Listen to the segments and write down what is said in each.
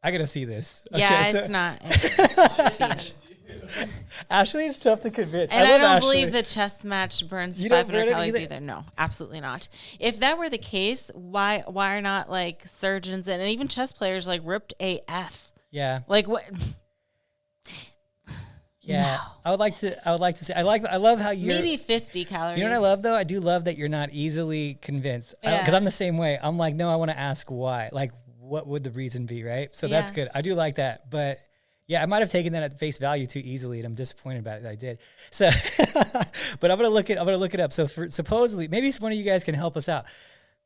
I gotta see this. Yeah, Okay, it's not. Ashley is tough to convince. And I don't Ashley. believe the chess match burns You don't 500 burn it calories either? either. No, absolutely not. If that were the case, why are not like surgeons and even chess players like ripped AF? Yeah. Like what? Yeah. No. I would like to say I love how you're Maybe 50 calories. You know what I love though? I do love that you're not easily convinced. Yeah. Because I'm the same way. I'm like, no, I want to ask why. Like, what would the reason be, right? So that's Yeah. good. I do like that. But yeah, I might have taken that at face value too easily, and I'm disappointed about it that I did. So, but I'm gonna look it up. So supposedly, maybe one of you guys can help us out.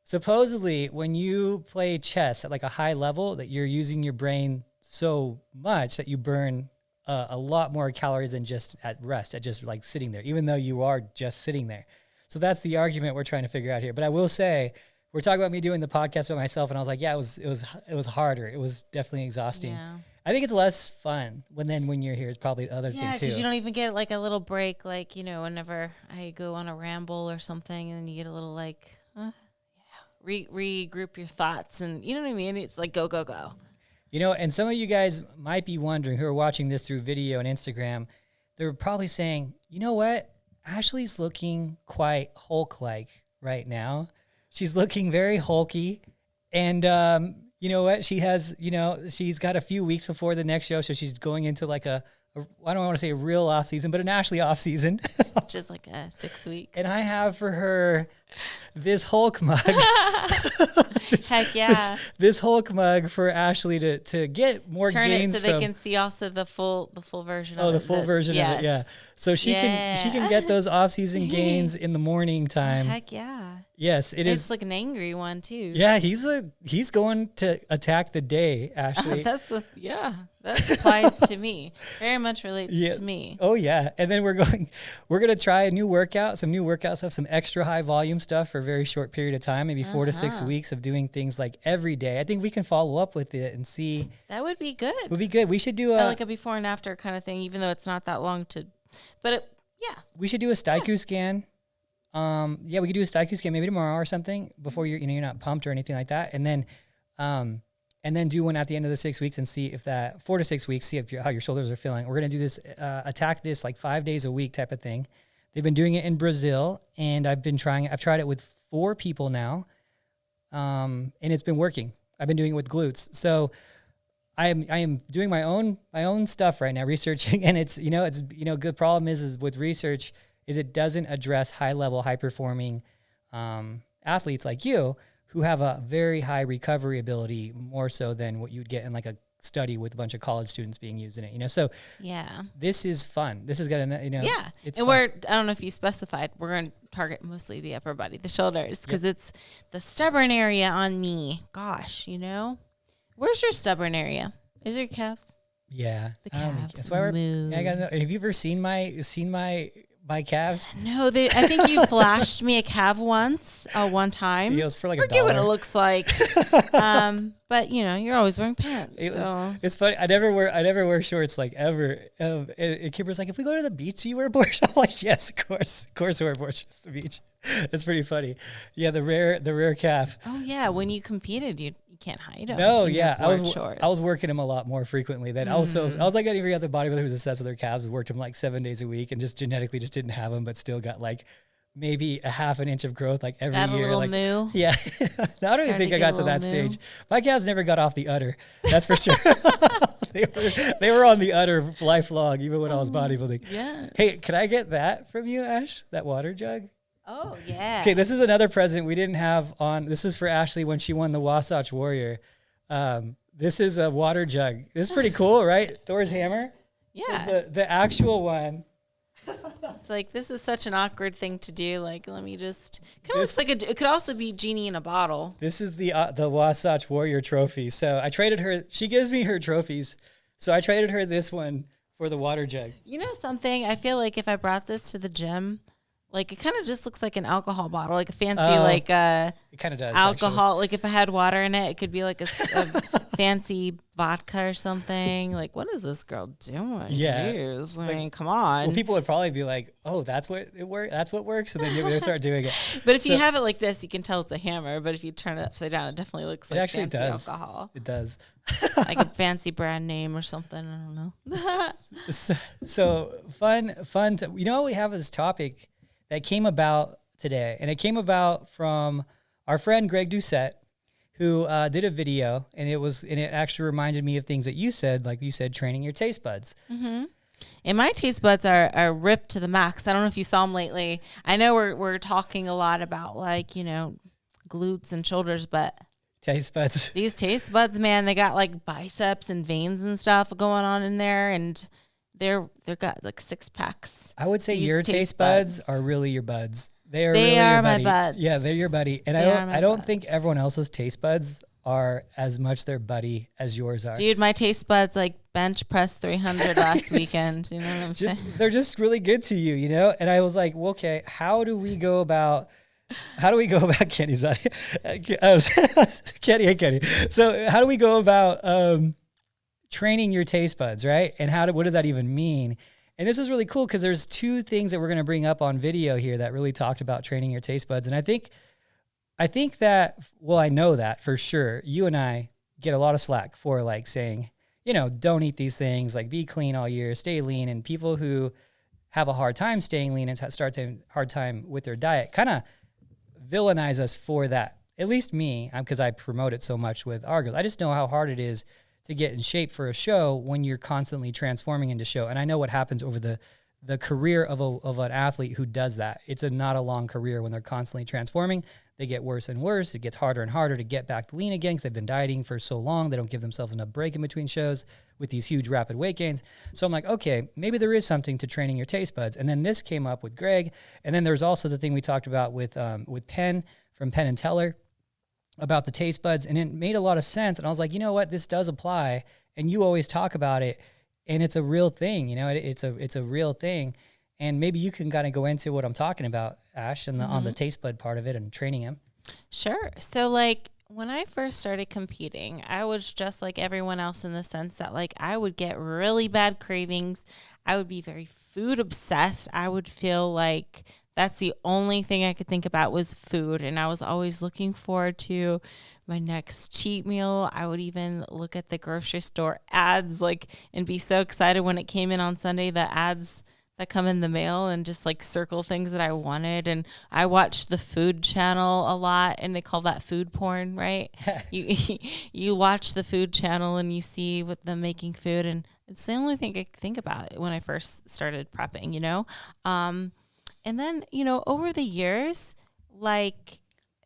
Supposedly, when you play chess at like a high level, that you're using your brain so much that you burn a lot more calories than just at rest, at just like sitting there, even though you are just sitting there. So that's the argument we're trying to figure out here. But I will say, we're talking about me doing the podcast by myself, and I was like, yeah, it was harder. It was definitely exhausting. Yeah. I think it's less fun when you're here is probably the other thing too. Yeah, because you don't even get like a little break, like, whenever I go on a ramble or something, and then you get a little like, regroup your thoughts, and you know what I mean? It's like go, go, go. And some of you guys might be wondering, who are watching this through video and Instagram, they're probably saying, you know what? Ashley's looking quite Hulk-like right now. She's looking very hulky. And you know what? She has, she's got a few weeks before the next show. So she's going into like I don't want to say a real off season, but an Ashley off season. Just like 6 weeks. And I have for her this Hulk mug. Heck yeah. This Hulk mug for Ashley to get more Turn gains it so they can see also the full version of it. Oh, the full version of it, yeah. So she can get those off-season gains in the morning time. Heck yeah. Yes, It's like an angry one too. Yeah, he's going to attack the day, Ashley. That applies to me. Very much relates to me. Oh yeah. And then we're gonna try a new workout, some new workout stuff, some extra high volume stuff for a very short period of time, maybe 4 to 6 weeks of doing things like every day. I think we can follow up with it and see. That would be good. We should do like a before and after kind of thing, even though it's not that long we should do a Staiku scan. We could do a Staiku scan maybe tomorrow or something before you're not pumped or anything like that. And then do one at the end of the 6 weeks and see if that 4 to 6 weeks, see if how your shoulders are feeling. We're going to do this, attack this like 5 days a week type of thing. They've been doing it in Brazil, and I've tried it with 4 people now. And it's been working. I've been doing it with glutes. So I am doing my own stuff right now, researching, and it's good problem is with research is it doesn't address high level, high performing athletes like you who have a very high recovery ability, more so than what you'd get in like a study with a bunch of college students being used in it. So this is fun. This has got it's and fun. I don't know if you specified, we're going to target mostly the upper body, the shoulders, because it's the stubborn area on me. Gosh, where's your stubborn area? Is it your calves? Yeah, the calves. That's why move. I got. Have you ever seen my calves? No, I think you flashed me a calf one time. It was for like Forget $1. what it looks like. But you're always wearing pants. It's funny. I never wear shorts like ever. Kimber's like, if we go to the beach, do you wear board shorts? I'm like, yes, of course I wear board shorts to the beach. It's pretty funny. Yeah, the rare calf. Oh yeah, when you competed, you can't hide them. No, yeah, I was shorts. working them a lot more frequently. Then I was like every other bodybuilder who's obsessed with their calves, worked them like 7 days a week, and just genetically just didn't have them, but still got like maybe a half an inch of growth like every year. Got a little moo. Yeah, I don't even think I got to that stage. My calves never got off the udder. That's for sure. they were on the udder lifelong, even when I was bodybuilding. Yeah. Hey, can I get that from you, Ash? That water jug? Oh, yeah. Okay, this is another present we didn't have on. This is for Ashley when she won the Wasatch Warrior. This is a water jug. This is pretty cool, right? Thor's hammer? Yeah. The actual one. It's like, this is such an awkward thing to do. Like, let me just... it could also be Genie in a bottle. This is the Wasatch Warrior trophy. So I traded her... She gives me her trophies. So I traded her this one for the water jug. You know something? I feel like if I brought this to the gym... like it kind of just looks like an alcohol bottle, like a fancy it kind of does alcohol. actually. Like if it had water in it, it could be like a fancy vodka or something. Like, what is this girl doing? Yeah. Jeez. I mean, come on. Well, people would probably be like, "Oh, that's what it works. That's what works," and then they start doing it. But if you have it like this, you can tell it's a hammer. But if you turn it upside down, it definitely looks like fancy alcohol. It does. Like a fancy brand name or something. I don't know. So fun. We have this topic that came about today, and it came about from our friend Greg Doucette, who did a video, and it actually reminded me of things that you said, like you said, training your taste buds. Mm-hmm. And my taste buds are ripped to the max. I don't know if you saw them lately. I know we're talking a lot about like, glutes and shoulders, but taste buds. These taste buds, man, they got like biceps and veins and stuff going on in there, and they've got like 6 packs. I would say your taste buds are really your buds. They are really your my buddy. buds. Yeah, they're your buddy. And I don't think everyone else's taste buds are as much their buddy as yours are. Dude, my taste buds like bench press 300 last weekend. You know what I'm saying? They're just really good to you, And I was like, well, okay, how do we go about Kenny's on here? Kenny. So how do we go about training your taste buds, right? And what does that even mean? And this was really cool because there's 2 things that we're going to bring up on video here that really talked about training your taste buds. And I think that, well, I know that for sure, you and I get a lot of slack for like saying, don't eat these things, like be clean all year, stay lean. And people who have a hard time staying lean and start to have a hard time with their diet kind of villainize us for that. At least me, because I promote it so much with our girls. I just know how hard it is to get in shape for a show when you're constantly transforming into show. And I know what happens over the career of an athlete who does that. It's not a long career when they're constantly transforming. They get worse and worse. It gets harder and harder to get back lean again because they've been dieting for so long. They don't give themselves enough break in between shows with these huge rapid weight gains. So I'm like, okay, maybe there is something to training your taste buds. And then this came up with Greg. And then there's also the thing we talked about with Penn from Penn and Teller about the taste buds. And it made a lot of sense. And I was like, you know what? This does apply. And you always talk about it. And it's a real thing. It's a real thing. And maybe you can kind of go into what I'm talking about, Ash, and on the taste bud part of it and training him. Sure. So like when I first started competing, I was just like everyone else in the sense that like I would get really bad cravings. I would be very food obsessed. I would feel like that's the only thing I could think about was food. And I was always looking forward to my next cheat meal. I would even look at the grocery store ads and be so excited when it came in on Sunday, the ads that come in the mail, and just like circle things that I wanted. And I watched the Food Channel a lot, and they call that food porn, right? You watch the Food Channel and you see what them making food, and it's the only thing I think about when I first started prepping, And then, over the years, like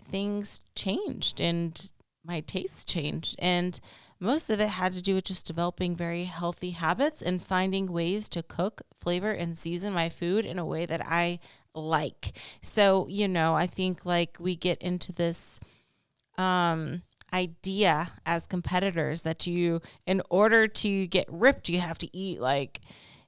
things changed and my tastes changed. And most of it had to do with just developing very healthy habits and finding ways to cook, flavor, and season my food in a way that I like. So, I think like we get into this idea as competitors that in order to get ripped, you have to eat like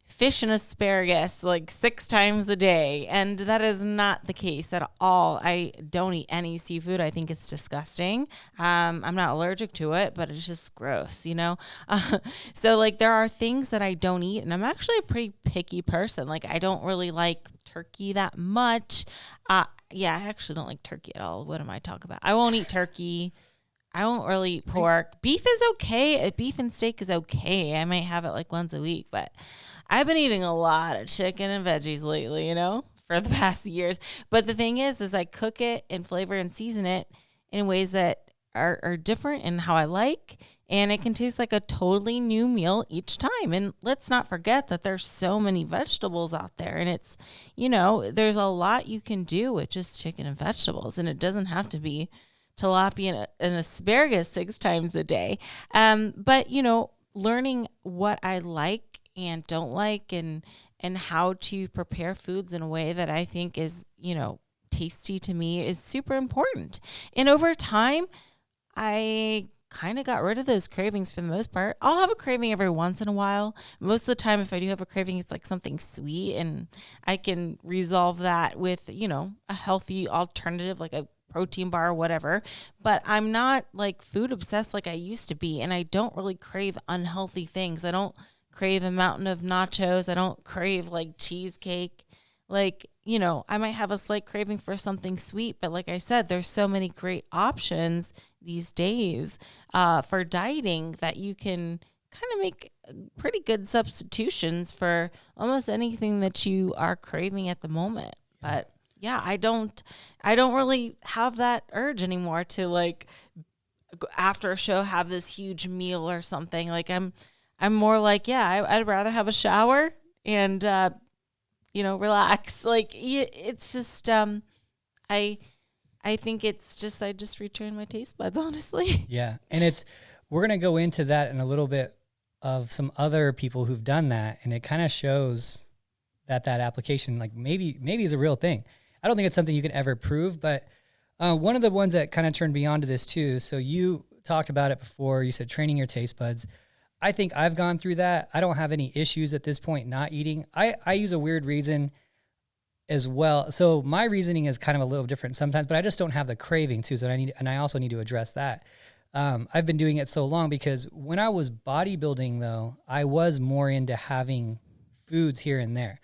fish and asparagus like 6 times a day. And that is not the case at all. I don't eat any seafood. I think it's disgusting. I'm not allergic to it, but it's just gross, So like there are things that I don't eat, and I'm actually a pretty picky person. Like I don't really like turkey that much. I actually don't like turkey at all. What am I talking about? I won't eat turkey. I won't really eat pork. Beef is okay. Beef and steak is okay. I might have it like once a week, but I've been eating a lot of chicken and veggies lately, for the past years. But the thing is I cook it and flavor and season it in ways that are different in how I like. And it can taste like a totally new meal each time. And let's not forget that there's so many vegetables out there. And it's, there's a lot you can do with just chicken and vegetables. And it doesn't have to be tilapia and asparagus 6 times a day. But, learning what I like and don't like and how to prepare foods in a way that I think is, tasty to me is super important. And over time, I kind of got rid of those cravings for the most part. I'll have a craving every once in a while. Most of the time, if I do have a craving, it's like something sweet, and I can resolve that with, a healthy alternative like a protein bar or whatever. But I'm not like food obsessed like I used to be, and I don't really crave unhealthy things. I don't crave a mountain of nachos. I don't crave like cheesecake. Like, I might have a slight craving for something sweet, but like I said, there's so many great options these days for dieting that you can kind of make pretty good substitutions for almost anything that you are craving at the moment. But yeah, I don't really have that urge anymore to like after a show have this huge meal or something. Like I'm more like, I'd rather have a shower and relax. Like it's just I think it's just I just return my taste buds, honestly. Yeah, and we're gonna go into that in a little bit of some other people who've done that, and it kind of shows that application like maybe is a real thing. I don't think it's something you can ever prove, but one of the ones that kind of turned me on to this too. So you talked about it before. You said training your taste buds. I think I've gone through that. I don't have any issues at this point not eating. I use a weird reason as well. So my reasoning is kind of a little different sometimes, but I just don't have the craving too. So I also need to address that. I've been doing it so long because when I was bodybuilding though, I was more into having foods here and there.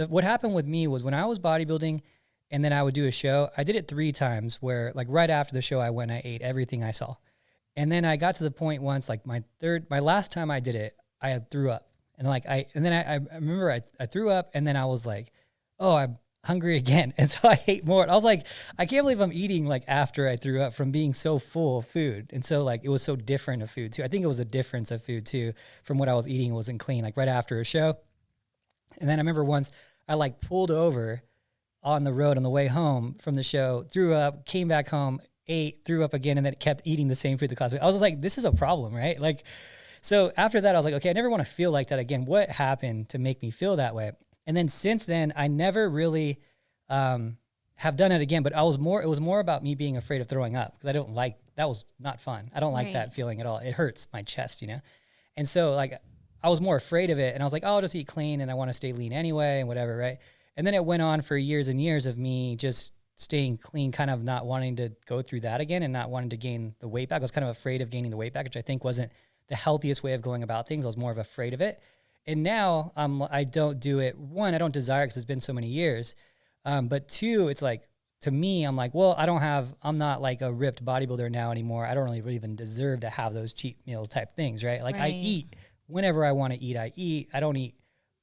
What happened with me was when I was bodybuilding and then I would do a show, I did it 3 times where like right after the show, I went, I ate everything I saw. And then I got to the point once, like my last time I did it, I threw up. And I remember I threw up and then I was like, oh, I'm hungry again. And so I ate more. And I was like, I can't believe I'm eating like after I threw up from being so full of food. And so like, it was so different of food too. I think it was a difference of food too from what I was eating. It wasn't clean, like right after a show. And then I remember once I like pulled over on the road on the way home from the show, threw up, came back home, ate, threw up again, and then kept eating the same food that caused me. I was like, this is a problem, right? Like, so after that, I was like, okay, I never want to feel like that again. What happened to make me feel that way? And then since then, I never really have done it again, but it was more about me being afraid of throwing up because that was not fun. I don't like that feeling at all. It hurts my chest, And so like, I was more afraid of it and I was like, oh, I'll just eat clean and I want to stay lean anyway and whatever, right? And then it went on for years and years of me just staying clean, kind of not wanting to go through that again and not wanting to gain the weight back. I was kind of afraid of gaining the weight back, which I think wasn't the healthiest way of going about things. I was more of afraid of it. And now I don't do it. 1, I don't desire it because it's been so many years. But 2, it's like, to me, I'm like, well, I'm not like a ripped bodybuilder now anymore. I don't really even deserve to have those cheat meal type things, right? Like I eat whenever I want to eat. I eat. I don't eat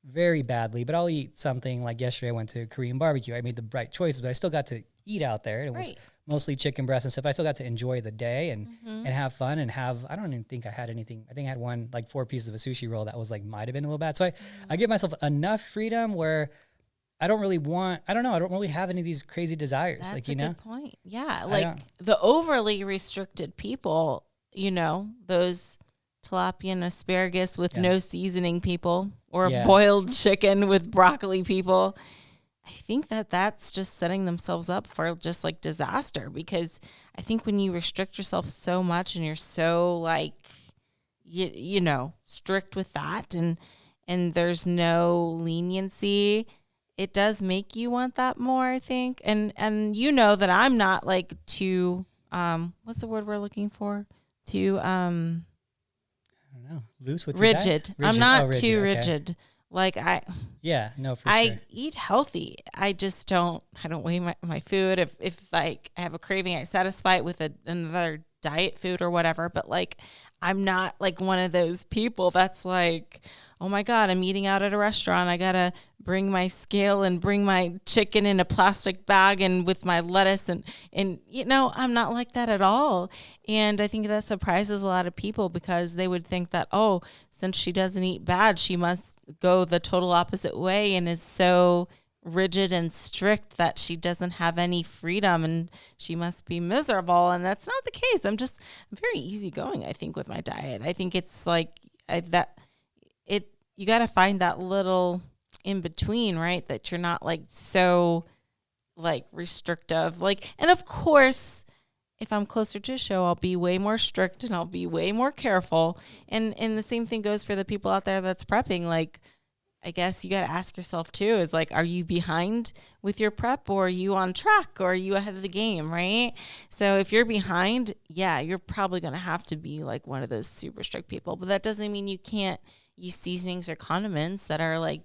very badly, but I'll eat something. Like yesterday I went to Korean barbecue. I made the right choices, but I still got to eat out there. It was mostly chicken breast and stuff. I still got to enjoy the day and have fun and I don't even think I had anything. I think I had one, like 4 pieces of a sushi roll that was like, might've been a little bad. So I give myself enough freedom where I don't really have any of these crazy desires. That's like, a good point. Yeah. Like the overly restricted people, those tilapia and asparagus with no seasoning people or boiled chicken with broccoli people. I think that's just setting themselves up for just like disaster, because I think when you restrict yourself so much and you're so like, strict with that and there's no leniency, it does make you want that more, I think. And that I'm not like too, what's the word we're looking for? Too, loose with rigid. I'm not too rigid. Like for sure. I eat healthy. I don't weigh my food. If like I have a craving, I satisfy it with another diet food or whatever. But like, I'm not like one of those people that's like, oh my God, I'm eating out at a restaurant. I gotta bring my scale and bring my chicken in a plastic bag and with my lettuce and I'm not like that at all. And I think that surprises a lot of people because they would think that, oh, since she doesn't eat bad, she must go the total opposite way and is so rigid and strict that she doesn't have any freedom and she must be miserable. And that's not the case. I'm very easygoing, I think, with my diet. I think it's like you got to find that little in between, right? That you're not like so like restrictive, like, and of course if I'm closer to a show, I'll be way more strict and I'll be way more careful. And the same thing goes for the people out there that's prepping. Like, I guess you got to ask yourself too, is like, are you behind with your prep, or are you on track, or are you ahead of the game, right? So if you're behind, yeah, you're probably going to have to be like one of those super strict people. But that doesn't mean you can't use seasonings or condiments that are like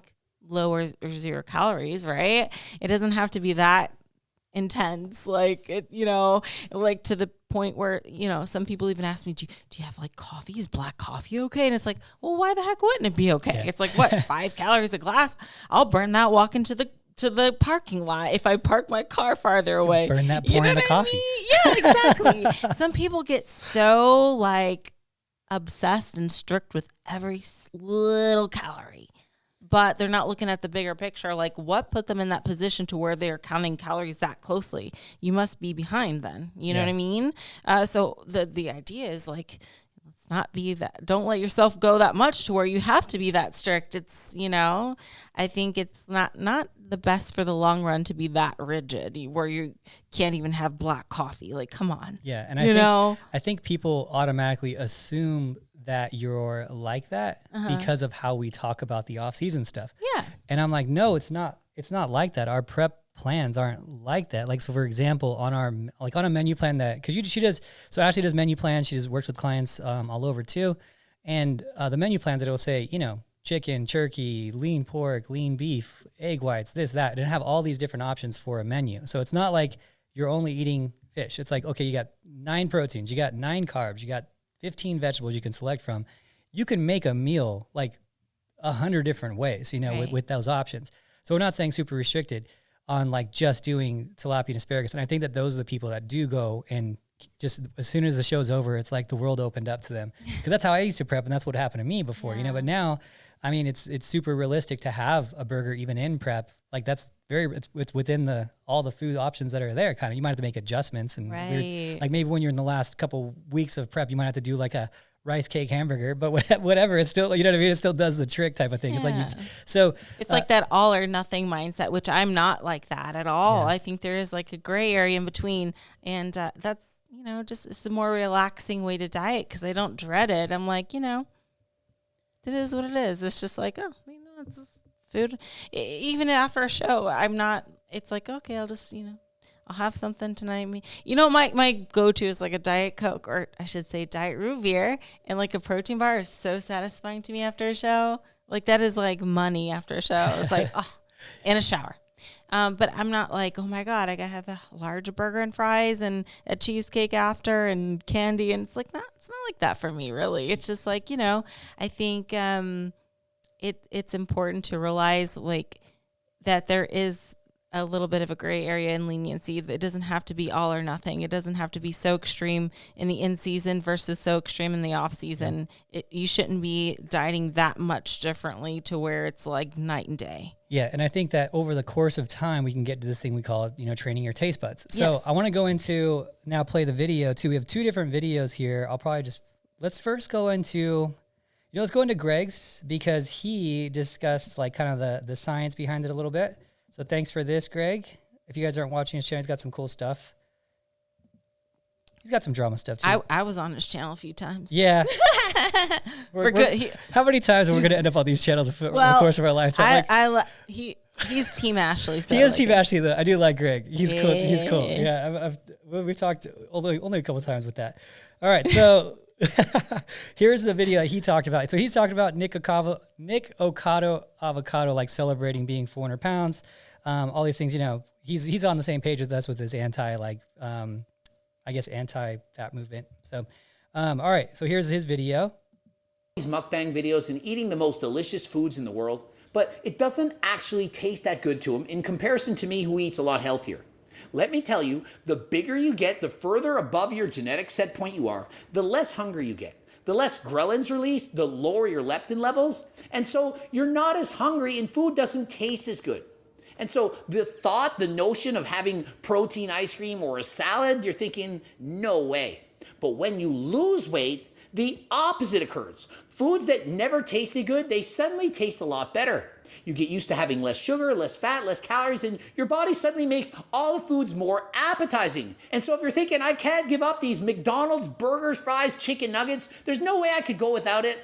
low or 0 calories, right? It doesn't have to be that intense, like it, like to the point where, some people even ask me, do you have like coffee? Is black coffee okay? And it's like, well, why the heck wouldn't it be okay? Yeah. It's like, what, 5 calories a glass? I'll burn that walking to the parking lot if I park my car farther away. Burn that pouring the coffee. Yeah, exactly. Some people get so like obsessed and strict with every little calorie, but they're not looking at the bigger picture. Like, what put them in that position to where they're counting calories that closely? You must be behind then. You know what I mean? So the idea is like, let's not be that. Don't let yourself go that much to where you have to be that strict. It's, I think it's not the best for the long run to be that rigid where you can't even have black coffee. Like, come on. Yeah. And I think people automatically assume that you're like that because of how we talk about the off-season stuff. Yeah. And I'm like, no, it's not like that. Our prep plans aren't like that. Like, so for example, on a menu plan because Ashley does menu plans. She just works with clients all over too. And the menu plans that it'll say, chicken, turkey, lean pork, lean beef, egg whites, this, that, and have all these different options for a menu. So it's not like you're only eating fish. It's like, okay, you got 9 proteins, you got 9 carbs, you got 15 vegetables you can select from. You can make a meal like 100 different ways, right, with those options. So we're not saying super restricted on like just doing tilapia and asparagus. And I think that those are the people that do go and just as soon as the show's over, it's like the world opened up to them. Because that's how I used to prep, and that's what happened to me before, But now, I mean, it's super realistic to have a burger even in prep. Like that's it's within all the food options that are there. Kind of, you might have to make adjustments, and like maybe when you're in the last couple weeks of prep, you might have to do like a rice cake hamburger, but whatever, it's still, you know what I mean? It still does the trick type of thing. It's like, it's like that all or nothing mindset, which I'm not like that at all. Yeah. I think there is like a gray area in between, and that's, just it's a more relaxing way to diet because I don't dread it. I'm like, it is what it is. It's just like, it's just food. Even after a show, I'm not, it's like, okay, I'll just, I'll have something tonight. My go-to is like a Diet Coke, or I should say Diet Root Beer, and like a protein bar is so satisfying to me after a show. Like that is like money after a show. It's like, and a shower. But I'm not like, oh my God, I gotta have a large burger and fries and a cheesecake after and candy. And it's like, it's not like that for me, really. It's just like, I think it's important to realize like that there is a little bit of a gray area in leniency. It doesn't have to be all or nothing. It doesn't have to be so extreme in the in season versus so extreme in the off season. You shouldn't be dieting that much differently to where it's like night and day. Yeah, and I think that over the course of time, we can get to this thing we call, training your taste buds. So Yes. I want to go into, now play the video too. We have 2 different videos here. Let's first go into, let's go into Greg's, because he discussed like kind of the science behind it a little bit. So thanks for this, Greg. If you guys aren't watching his channel, he's got some cool stuff. He's got some drama stuff too. I was on his channel a few times. Yeah. Good. How many times are we going to end up on these channels over the course of our lifetime? He's Team Ashley. So he is Team Ashley, though. I do like Greg. He's cool. He's cool. Yeah, we've talked only a couple times with that. All right, so here's the video that he talked about. So he's talked about Nick Ocado avocado, like celebrating being 400 pounds. All these things, he's on the same page with us with his anti-fat movement. So, all right, so here's his video. These mukbang videos and eating the most delicious foods in the world, but it doesn't actually taste that good to him in comparison to me, who eats a lot healthier. Let me tell you, the bigger you get, the further above your genetic set point you are, the less hungry you get. The less ghrelin's released, the lower your leptin levels, and so you're not as hungry and food doesn't taste as good. And so the notion of having protein ice cream or a salad, you're thinking, no way. But when you lose weight, the opposite occurs. Foods that never tasted good, they suddenly taste a lot better. You get used to having less sugar, less fat, less calories, and your body suddenly makes all the foods more appetizing. And so if you're thinking, I can't give up these McDonald's burgers, fries, chicken nuggets, there's no way I could go without it.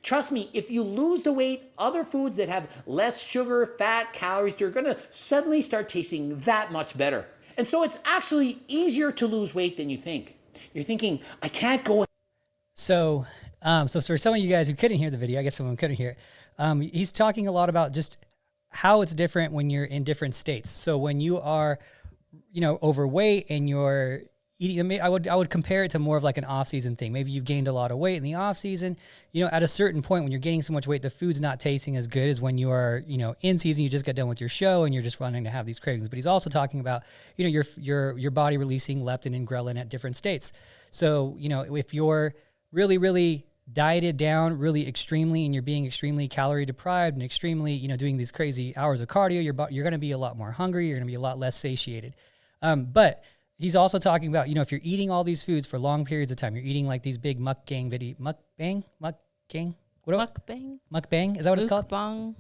Trust me, if you lose the weight, other foods that have less sugar, fat, calories, you're gonna suddenly start tasting that much better. And so it's actually easier to lose weight than you think. You're thinking, I can't go with. So for some of you guys who couldn't hear the video, I guess some of them couldn't hear it. He's talking a lot about just how it's different when you're in different states. So when you are, overweight and you're eating, I would compare it to more of like an off-season thing. Maybe you've gained a lot of weight in the off-season. At a certain point when you're gaining so much weight, the food's not tasting as good as when you are, in season. You just got done with your show and you're just running to have these cravings. But he's also talking about, your body releasing leptin and ghrelin at different states. So, if you're really, really dieted down really extremely and you're being extremely calorie deprived and extremely, doing these crazy hours of cardio, you're going to be a lot more hungry. You're going to be a lot less satiated. But he's also talking about, if you're eating all these foods for long periods of time, you're eating like these big mukbang. Mukbang? Is that what it's called? Mukbang.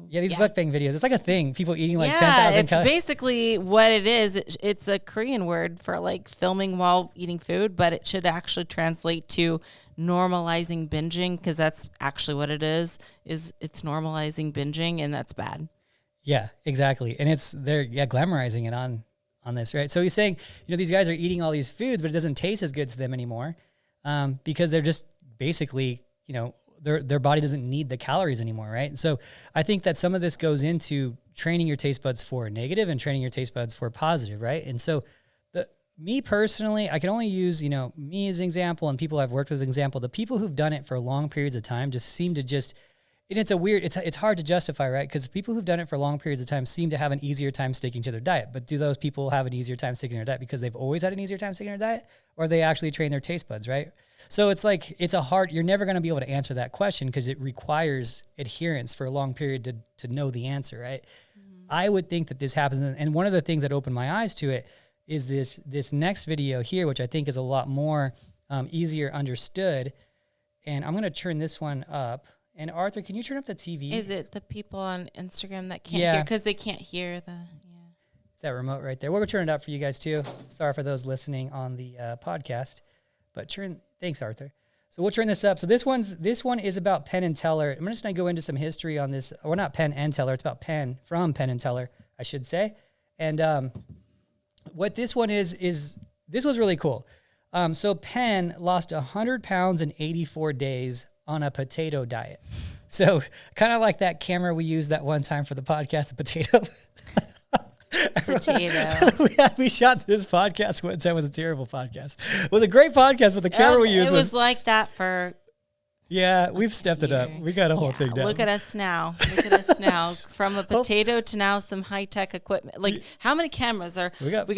Yeah, these mukbang videos. It's like a thing. People eating like 10,000 calories. It's basically what it is. It's a Korean word for like filming while eating food, but it should actually translate to normalizing binging, because that's actually what it is it's normalizing binging, and that's bad. Yeah, exactly. And they're glamorizing it on this, right? So he's saying, these guys are eating all these foods, but it doesn't taste as good to them anymore, because they're just basically, their body doesn't need the calories anymore, right? So I think that some of this goes into training your taste buds for negative and training your taste buds for positive, right? And so me personally, I can only use, me as an example and people I've worked with as an example. The people who've done it for long periods of time just seem to and it's hard to justify, right? Because people who've done it for long periods of time seem to have an easier time sticking to their diet. But do those people have an easier time sticking to their diet because they've always had an easier time sticking to their diet, or they actually train their taste buds, right? So it's like, you're never going to be able to answer that question because it requires adherence for a long period to know the answer, right? Mm-hmm. I would think that this happens. And one of the things that opened my eyes to it is this next video here, which I think is a lot more easier understood. And I'm going to turn this one up. And Arthur, can you turn up the TV? Is it the people on Instagram that can't hear? Because they can't hear It's that remote right there. We're going to turn it up for you guys too. Sorry for those listening on the podcast. But thanks, Arthur. So we'll turn this up. So this one is about Penn and Teller. I'm just going to go into some history on this. Or not Penn and Teller. It's about from Penn and Teller, I should say. And what this one is this was really cool. So Penn lost 100 pounds in 84 days on a potato diet. So kind of like that camera we used that one time for the podcast, a potato. We shot this podcast one time. It was a terrible podcast. It was a great podcast, but the camera we used was like that for. Yeah, we've stepped it up. We got a whole thing down. Look at us now. From a potato to now some high tech equipment. Like, how many cameras are we got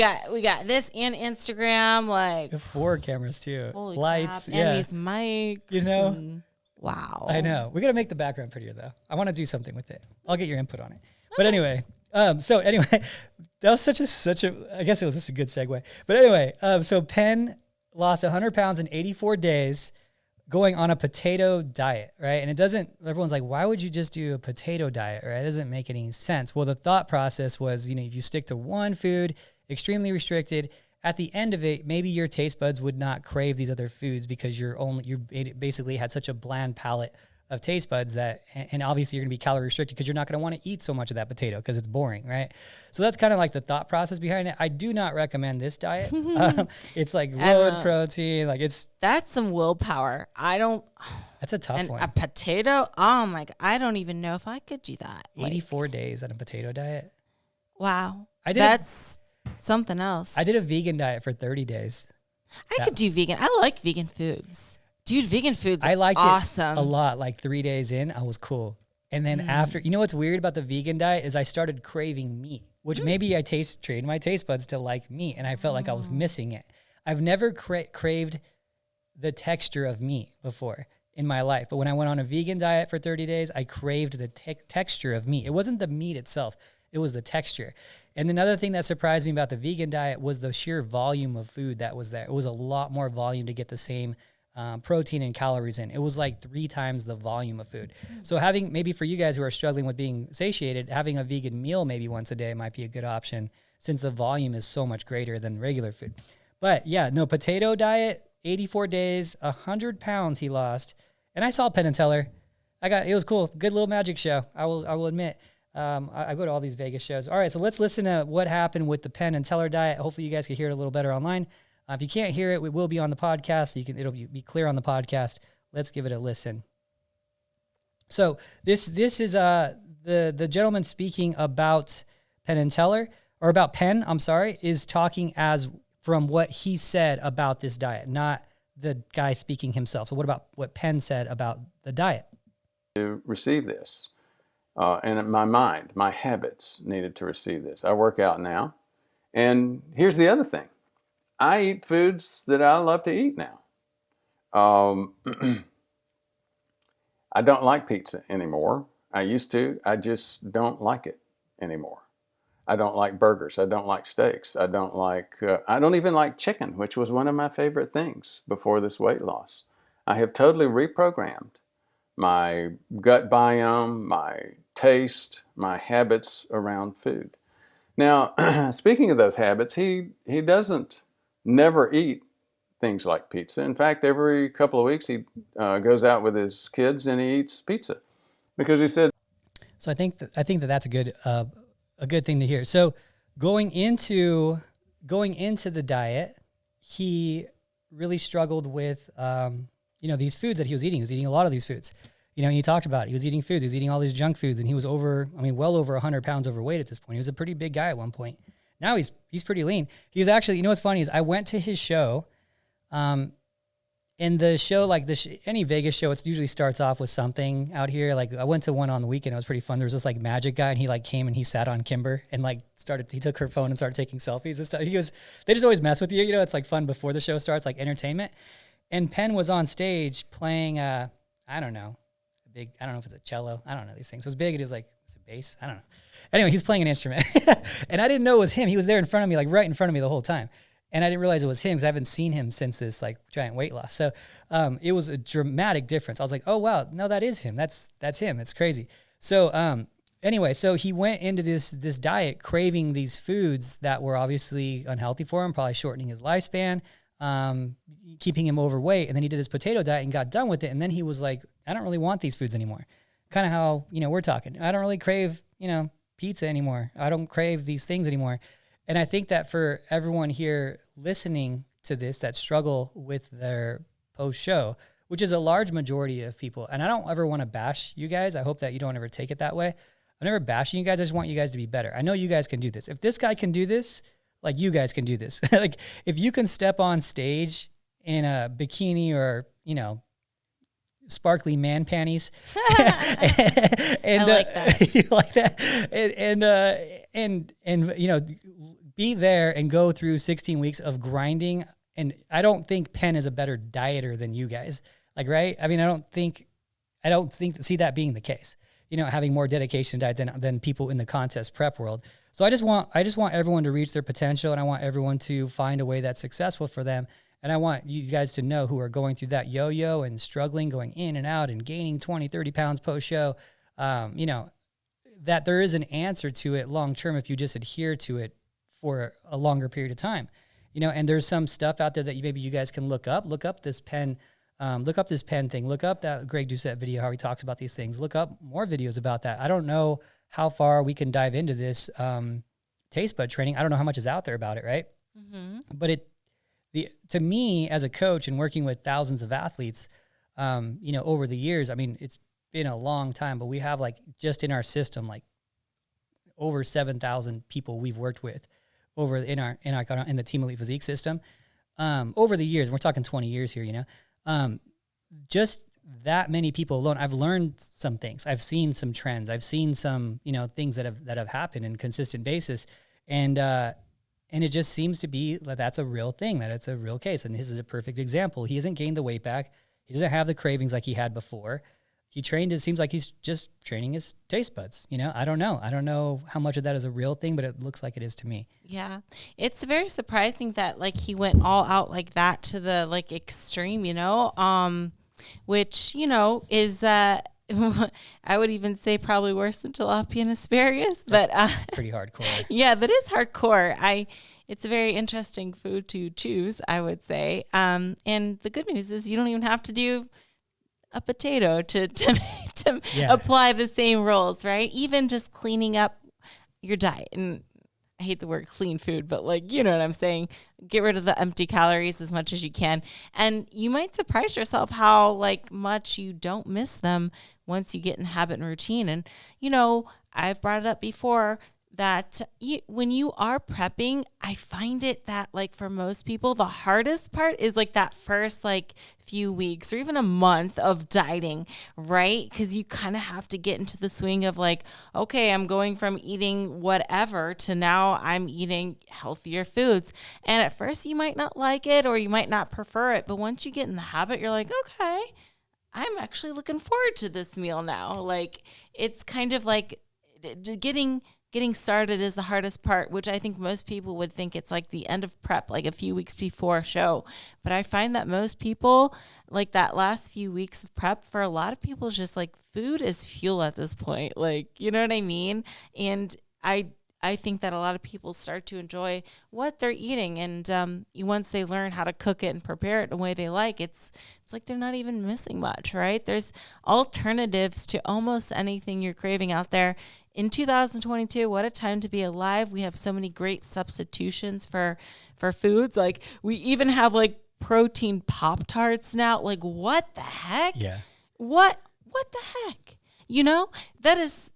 this and Instagram, like 4 cameras too. Holy lights, crap. And these mics. Wow. I know. We got to make the background prettier though. I want to do something with it. I'll get your input on it. Okay. But anyway, that was such a I guess it was just a good segue. But anyway, so Penn lost 100 pounds in 84 days going on a potato diet, right? And everyone's like, why would you just do a potato diet, right? It doesn't make any sense. Well, the thought process was, if you stick to one food, extremely restricted, at the end of it, maybe your taste buds would not crave these other foods because you basically had such a bland palate of taste buds and obviously you're going to be calorie restricted because you're not going to want to eat so much of that potato because it's boring, right? So that's kind of like the thought process behind it. I do not recommend this diet. It's like low in protein, that's some willpower. That's a tough one. A potato, oh my God, I don't even know if I could do that. 84 days on a potato diet. Wow, that's something else. I did a vegan diet for 30 days. I could do vegan. I like vegan foods. Dude, vegan foods I liked awesome. It a lot. Like 3 days in, I was cool. And then after, what's weird about the vegan diet is I started craving meat, which maybe I trained my taste buds to like meat, and I felt like I was missing it. I've never craved the texture of meat before in my life. But when I went on a vegan diet for 30 days, I craved the texture of meat. It wasn't the meat itself. It was the texture. And another thing that surprised me about the vegan diet was the sheer volume of food that was there. It was a lot more volume to get the same protein and calories in. It was like 3 times the volume of food. So having, maybe for you guys who are struggling with being satiated, having a vegan meal maybe once a day might be a good option, since the volume is so much greater than regular food. But yeah, no, potato diet, 84 days, 100 pounds he lost. And I saw Penn and Teller. It was cool. Good little magic show. I will admit. I go to all these Vegas shows. All right, so let's listen to what happened with the Penn and Teller diet. Hopefully you guys can hear it a little better online. If you can't hear it, it will be on the podcast. So it'll be clear on the podcast. Let's give it a listen. So this is the gentleman speaking about Penn and Teller, or about Penn, I'm sorry, is talking as from what he said about this diet, not the guy speaking himself. So what about what Penn said about the diet? To receive this, and my mind, my habits needed to receive this. I work out now, and here's the other thing. I eat foods that I love to eat now. I don't like pizza anymore. I used to. I just don't like it anymore. I don't like burgers. I don't like steaks. I don't even like chicken, which was one of my favorite things before this weight loss. I have totally reprogrammed my gut biome, my taste, my habits around food. Now, speaking of those habits, he doesn't never eat things like pizza. In fact, every couple of weeks he goes out with his kids and he eats pizza, because he said. So I think that's a good thing to hear. So going into the diet, he really struggled with these foods that he was eating. He was eating a lot of these foods. He talked about it. He was eating foods. He was eating all these junk foods, and he was well over 100 pounds overweight at this point. He was a pretty big guy at one point. Now he's pretty lean. He's actually, what's funny is I went to his show, and the show, like any Vegas show, it usually starts off with something out here. Like I went to one on the weekend. It was pretty fun. There was this like magic guy, and he like came and he sat on Kimber and like he took her phone and started taking selfies and stuff. He goes, they just always mess with you. It's like fun before the show starts, like entertainment. And Penn was on stage playing, I don't know if it's a cello. I don't know these things. It was big. It was like, it's a bass. I don't know. Anyway, he's playing an instrument and I didn't know it was him. He was there in front of me, like right in front of me the whole time. And I didn't realize it was him because I haven't seen him since this like giant weight loss. So it was a dramatic difference. I was like, oh wow, no, that is him. That's him. It's crazy. So anyway, so he went into this diet craving these foods that were obviously unhealthy for him, probably shortening his lifespan, keeping him overweight. And then he did his potato diet and got done with it. And then he was like, I don't really want these foods anymore. Kind of how, we're talking. I don't really crave, pizza anymore. I don't crave these things anymore. And I think that for everyone here listening to this that struggle with their post-show, which is a large majority of people, and I don't ever want to bash you guys. I hope that you don't ever take it that way. I'm never bashing you guys. I just want you guys to be better. I know you guys can do this. If this guy can do this, like you guys can do this. Like if you can step on stage in a bikini or, sparkly man panties. And I like that. You like that? And be there and go through 16 weeks of grinding. And I don't think Penn is a better dieter than you guys. Like, right? I mean, I don't see that being the case. Having more dedication to diet than people in the contest prep world. So I just want everyone to reach their potential, and I want everyone to find a way that's successful for them. And I want you guys to know, who are going through that yo-yo and struggling, going in and out and gaining 20, 30 pounds post-show, that there is an answer to it long-term if you just adhere to it for a longer period of time. And there's some stuff out there that maybe you guys can look up this Penn, thing, look up that Greg Doucette video, how he talks about these things, look up more videos about that. I don't know how far we can dive into this taste bud training. I don't know how much is out there about it, right? Mm-hmm. But to me as a coach and working with thousands of athletes, over the years, I mean, it's been a long time, but we have like just in our system, like over 7,000 people we've worked with over in the Team Elite Physique system, over the years. We're talking 20 years here, just that many people alone. I've learned some things. I've seen some trends. I've seen some, things that have happened in a consistent basis. And it just seems to be that that's a real thing, that it's a real case. And this is a perfect example. He hasn't gained the weight back. He doesn't have the cravings like he had before. it seems like he's just training his taste buds. You know, I don't know how much of that is a real thing, but it looks like it is to me. Yeah. It's very surprising that like he went all out like that to the like extreme, you know, which, you know, is, I would even say probably worse than tilapia and asparagus, but, Pretty hardcore. yeah, that is hardcore. It's a very interesting food to choose, I would say. And the good news is you don't even have to do a potato to apply the same rules, right? Even just cleaning up your diet. And I hate the word clean food, but like, you know what I'm saying? Get rid of the empty calories as much as you can. And you might surprise yourself how like much you don't miss them once you get in habit and routine. And, you know, I've brought it up before that when you are prepping, I find it that like for most people, the hardest part is like that first like few weeks or even a month of dieting, right? Because you kind of have to get into the swing of like, okay, I'm going from eating whatever to now I'm eating healthier foods. And at first you might not like it or you might not prefer it, but once you get in the habit, you're like, okay, I'm actually looking forward to this meal now. Like it's kind of like getting started is the hardest part, which I think most people would think it's like the end of prep, like a few weeks before a show. But I find that most people, like that last few weeks of prep, for a lot of people, is just like food is fuel at this point. Like, you know what I mean? And I think that a lot of people start to enjoy what they're eating. And once they learn how to cook it and prepare it the way they like, it's like they're not even missing much, right? There's alternatives to almost anything you're craving out there. In 2022, what a time to be alive. We have so many great substitutions for foods. Like we even have like protein Pop-Tarts now. Like what the heck? Yeah. What the heck? You know, that is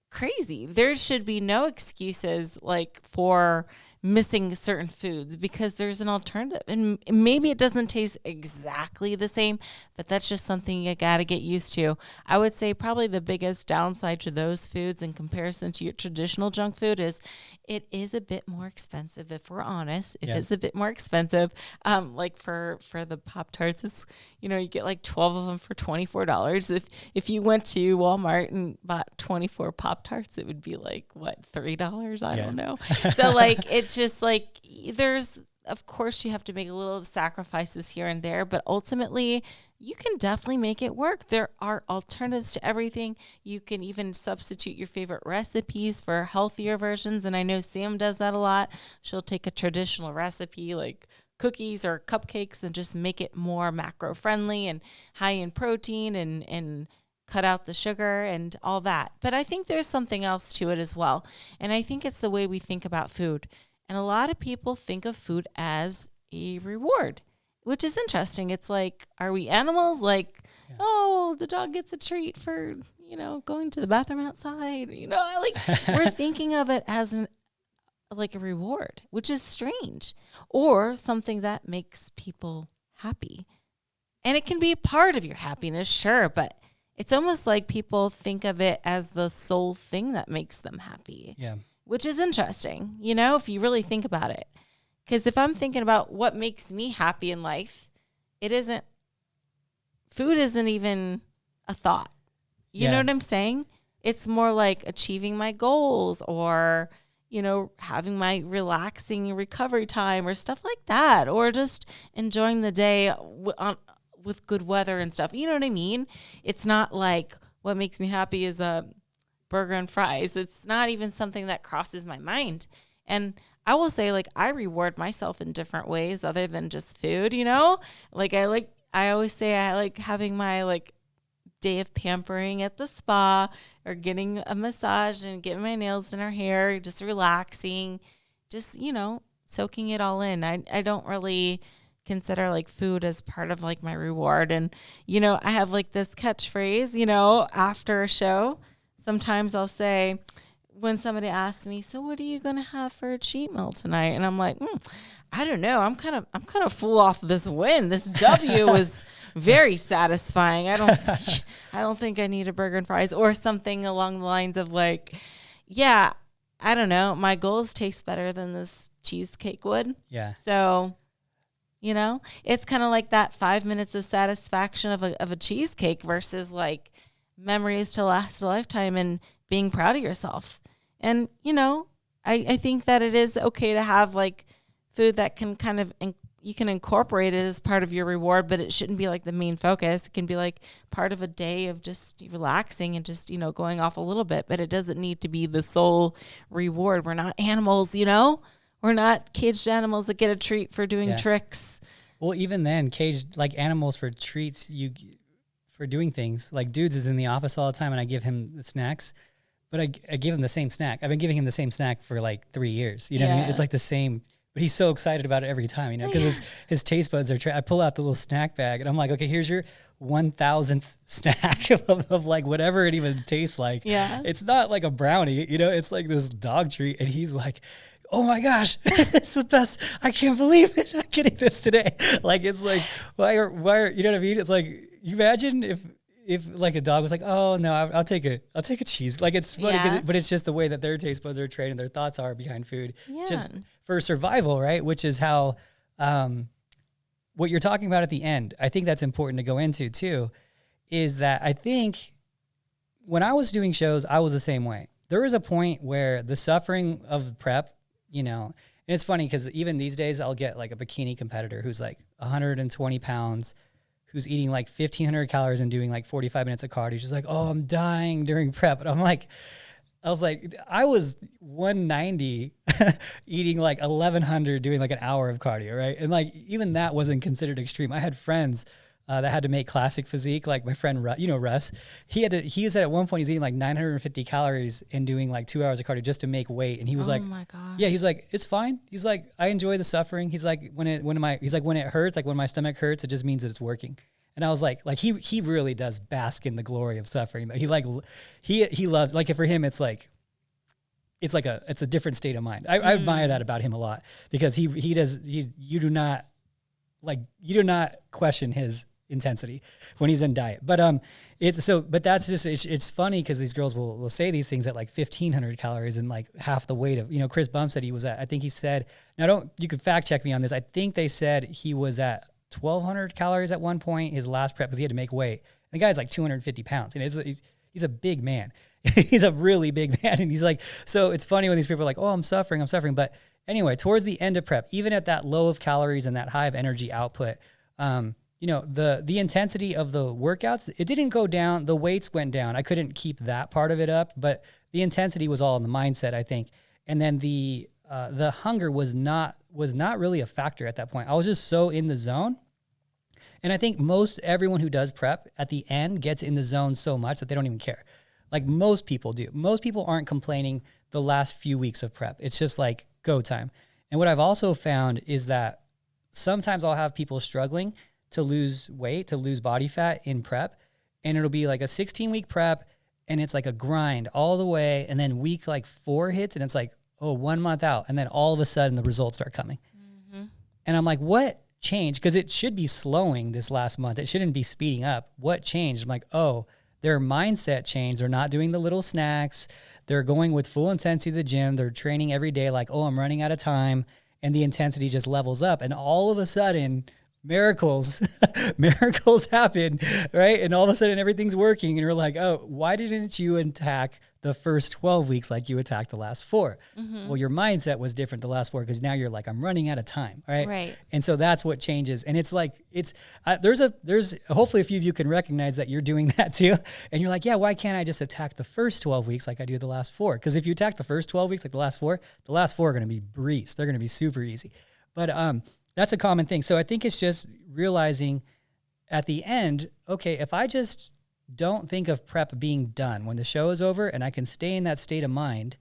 crazy. There should be no excuses like for missing certain foods because there's an alternative, and maybe it doesn't taste exactly the same, but that's just something you got to get used to. I would say probably the biggest downside to those foods in comparison to your traditional junk food is it is a bit more expensive. If we're honest, it is a bit more expensive. Like for the Pop-Tarts, it's, you know, you get like 12 of them for $24. If you went to Walmart and bought 24 Pop-Tarts, it would be like what, $3? I don't know. So like it's just like there's, of course you have to make a little sacrifices here and there, but ultimately you can definitely make it work. There are alternatives to everything. You can even substitute your favorite recipes for healthier versions. And I know Sam does that a lot. She'll take a traditional recipe like cookies or cupcakes and just make it more macro friendly and high in protein and cut out the sugar and all that. But I think there's something else to it as well. And I think it's the way we think about food. And a lot of people think of food as a reward, which is interesting. It's like, are we animals? Like, oh, the dog gets a treat for, you know, going to the bathroom outside. You know, like we're thinking of it as like a reward, which is strange, or something that makes people happy. And it can be a part of your happiness, sure, but it's almost like people think of it as the sole thing that makes them happy. Yeah. Which is interesting, you know, if you really think about it. Because if I'm thinking about what makes me happy in life, food isn't even a thought. You know what I'm saying? It's more like achieving my goals or, you know, having my relaxing recovery time or stuff like that, or just enjoying the day with good weather and stuff. You know what I mean? It's not like what makes me happy is a burger and fries. It's not even something that crosses my mind. And I will say, like, I reward myself in different ways other than just food, you know? Like I always say I like having my like day of pampering at the spa or getting a massage and getting my nails done or hair, just relaxing, just, you know, soaking it all in. I don't really consider like food as part of like my reward. And, you know, I have like this catchphrase, you know, after a show, sometimes I'll say, when somebody asks me, so what are you going to have for a cheat meal tonight? And I'm like, I don't know. I'm kind of full off this win. This W was very satisfying. I don't think I need a burger and fries, or something along the lines of like, yeah, I don't know. My goals taste better than this cheesecake would. Yeah. So, you know, it's kind of like that 5 minutes of satisfaction of a cheesecake versus like memories to last a lifetime and being proud of yourself. And, you know, I think that it is okay to have like food that can kind of, you can incorporate it as part of your reward, but it shouldn't be like the main focus. It can be like part of a day of just relaxing and just, you know, going off a little bit, but it doesn't need to be the sole reward. We're not animals, you know, we're not caged animals that get a treat for doing tricks. Well, even then, caged like animals for treats, for doing things. Like Dudes is in the office all the time, and I give him the snacks, but I give him the same snack. I've been giving him the same snack for like 3 years. You know what I mean? It's like the same, but he's so excited about it every time, you know, because his taste buds are, I pull out the little snack bag and I'm like, okay, here's your 1,000th snack of like whatever it even tastes like. Yeah. It's not like a brownie, you know, it's like this dog treat. And he's like, oh my gosh, it's the best. I can't believe it. I'm getting this today. Like, it's like, why are, you know what I mean? It's like, you imagine if like a dog was like, oh no, I'll take a cheese. Like, it's funny, but it's just the way that their taste buds are trained and their thoughts are behind food, just for survival, right? Which is how, what you're talking about at the end, I think that's important to go into too, is that I think when I was doing shows, I was the same way. There was a point where the suffering of prep, you know, and it's funny because even these days I'll get like a bikini competitor who's like 120 pounds, who's eating like 1,500 calories and doing like 45 minutes of cardio. She's like, oh, I'm dying during prep. And I was like, I was 190 eating like 1,100 doing like an hour of cardio, right? And like, even that wasn't considered extreme. I had friends that had to make classic physique. Like my friend, you know, Russ, he said at one point he's eating like 950 calories and doing like 2 hours of cardio just to make weight. And he was like, oh my God. Yeah, he's like, it's fine. He's like, I enjoy the suffering. He's like, when it hurts, like when my stomach hurts, it just means that it's working. And I was like he really does bask in the glory of suffering. He loves, like, for him, it's a different state of mind. I admire that about him a lot, because you do not question his intensity when he's in diet. But that's just, it's funny because these girls will say these things at like 1,500 calories and like half the weight of, you know, Chris Bump said he was at, I think he said, now you could fact check me on this. I think they said he was at 1,200 calories at one point, his last prep, because he had to make weight. The guy's like 250 pounds. And he's a big man. He's a really big man. And he's like, so it's funny when these people are like, oh, I'm suffering. But anyway, towards the end of prep, even at that low of calories and that high of energy output, you know, the intensity of the workouts, it didn't go down. The weights went down. I couldn't keep that part of it up, but the intensity was all in the mindset, I think. And then the hunger was not really a factor at that point. I was just so in the zone. And I think everyone who does prep at the end gets in the zone so much that they don't even care. Like most people do. Most people aren't complaining the last few weeks of prep. It's just like go time. And what I've also found is that sometimes I'll have people struggling to lose weight, to lose body fat in prep. And it'll be like a 16-week prep, and it's like a grind all the way. And then week like 4 hits, and it's like, oh, 1 month out. And then all of a sudden the results start coming. Mm-hmm. And I'm like, what changed? Because it should be slowing this last month. It shouldn't be speeding up. What changed? I'm like, oh, their mindset changed. They're not doing the little snacks. They're going with full intensity to the gym. They're training every day like, oh, I'm running out of time. And the intensity just levels up. And all of a sudden, miracles happen, right? And all of a sudden everything's working. And you're like, oh, why didn't you attack the first 12 weeks like you attacked the last 4? Mm-hmm. Well, your mindset was different the last 4, because now you're like, I'm running out of time, right? Right. And so that's what changes. And it's like, there's hopefully a few of you can recognize that you're doing that too. And you're like, yeah, why can't I just attack the first 12 weeks like I do the last 4? Because if you attack the first 12 weeks like the last 4 are going to be breeze. They're going to be super easy. But that's a common thing. So I think it's just realizing at the end, okay, if I just don't think of prep being done when the show is over, and I can stay in that state of mind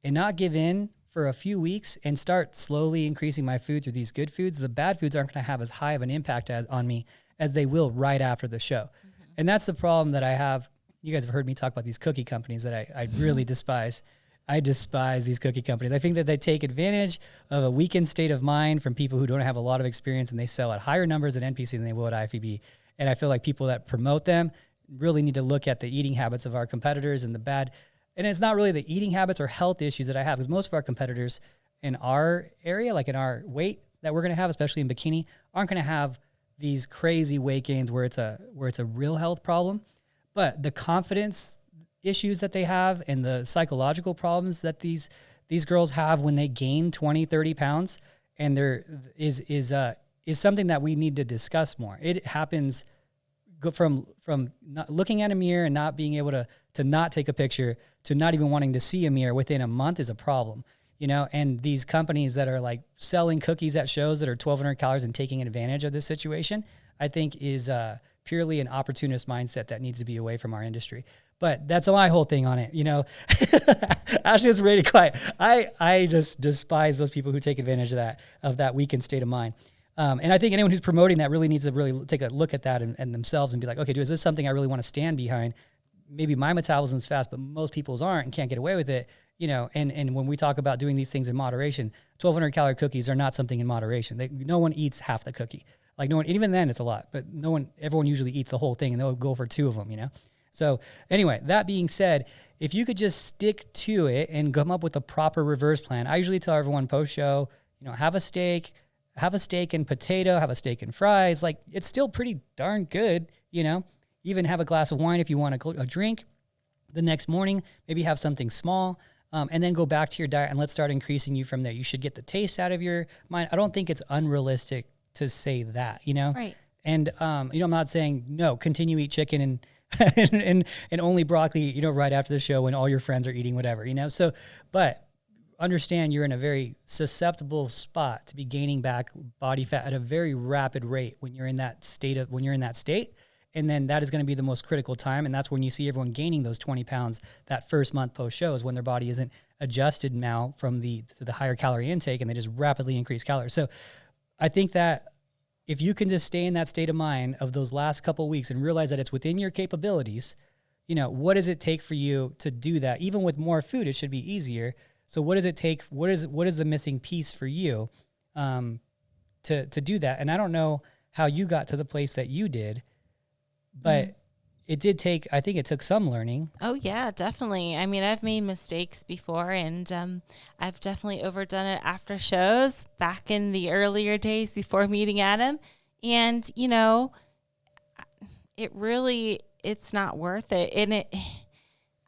and not give in for a few weeks and start slowly increasing my food through these good foods, the bad foods aren't going to have as high of an impact on me as they will right after the show. Mm-hmm. And that's the problem that I have. You guys have heard me talk about these cookie companies that I really despise. I despise these cookie companies. I think that they take advantage of a weakened state of mind from people who don't have a lot of experience, and they sell at higher numbers at NPC than they will at IFBB. And I feel like people that promote them really need to look at the eating habits of our competitors and the bad. And it's not really the eating habits or health issues that I have, because most of our competitors in our area, like in our weight that we're going to have, especially in bikini, aren't going to have these crazy weight gains where it's a real health problem. But the confidence issues that they have and the psychological problems that these girls have when they gain 20, 30 pounds, and there is something that we need to discuss more. It happens from not looking at a mirror and not being able to not take a picture to not even wanting to see a mirror within a month is a problem, you know. And these companies that are like selling cookies at shows that are 1,200 calories and taking advantage of this situation, I think is purely an opportunist mindset that needs to be away from our industry. But that's my whole thing on it, you know. Ashley was really quiet. I just despise those people who take advantage of that weakened state of mind. And I think anyone who's promoting that really needs to really take a look at that and themselves and be like, okay, dude, is this something I really want to stand behind? Maybe my metabolism's fast, but most people's aren't and can't get away with it, you know. And when we talk about doing these things in moderation, 1,200 calorie cookies are not something in moderation. No one eats half the cookie. Like no one, even then it's a lot, but everyone usually eats the whole thing and they'll go for 2 of them, you know? So anyway, that being said, if you could just stick to it and come up with a proper reverse plan, I usually tell everyone post-show, you know, have a steak and potato, have a steak and fries. Like it's still pretty darn good, you know. Even have a glass of wine if you want a drink. The next morning, maybe have something small, and then go back to your diet and let's start increasing you from there. You should get the taste out of your mind. I don't think it's unrealistic to say that, you know. Right. And you know, I'm not saying no, continue to eat chicken and and only broccoli, you know, right after the show when all your friends are eating whatever, you know. So, but understand you're in a very susceptible spot to be gaining back body fat at a very rapid rate when you're in that state. And then that is going to be the most critical time. And that's when you see everyone gaining those 20 pounds that first month post-show is when their body isn't adjusted now from the higher calorie intake and they just rapidly increase calories. So I think that if you can just stay in that state of mind of those last couple of weeks and realize that it's within your capabilities, you know, what does it take for you to do that? Even with more food, it should be easier. So what does it take? What is the missing piece for you to do that? And I don't know how you got to the place that you did, but it did take, I think it took some learning. Oh yeah, definitely. I mean, I've made mistakes before and I've definitely overdone it after shows back in the earlier days before meeting Adam. And, you know, it's not worth it. And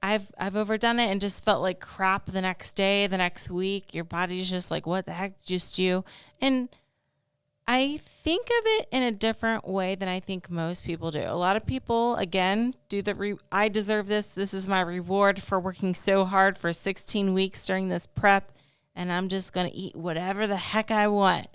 I've overdone it and just felt like crap the next day, the next week. Your body's just like, what the heck just you? And I think of it in a different way than I think most people do. A lot of people, again, do I deserve this. This is my reward for working so hard for 16 weeks during this prep, and I'm just going to eat whatever the heck I want.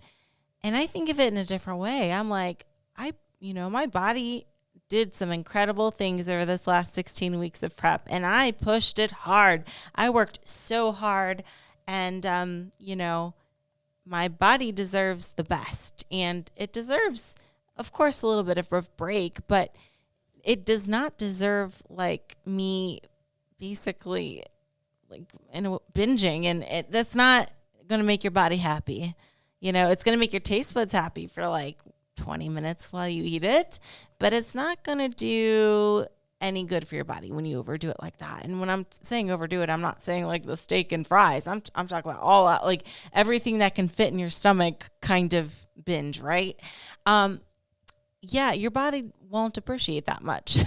And I think of it in a different way. I'm like, my body did some incredible things over this last 16 weeks of prep, and I pushed it hard. I worked so hard, and, my body deserves the best, and it deserves, of course, a little bit of a break, but it does not deserve like me basically like binging, and that's not going to make your body happy. You know, it's going to make your taste buds happy for like 20 minutes while you eat it, but it's not going to do any good for your body when you overdo it like that. And when I'm saying overdo it, I'm not saying like the steak and fries. I'm talking about all out, like everything that can fit in your stomach kind of binge, right? Yeah, your body won't appreciate that much,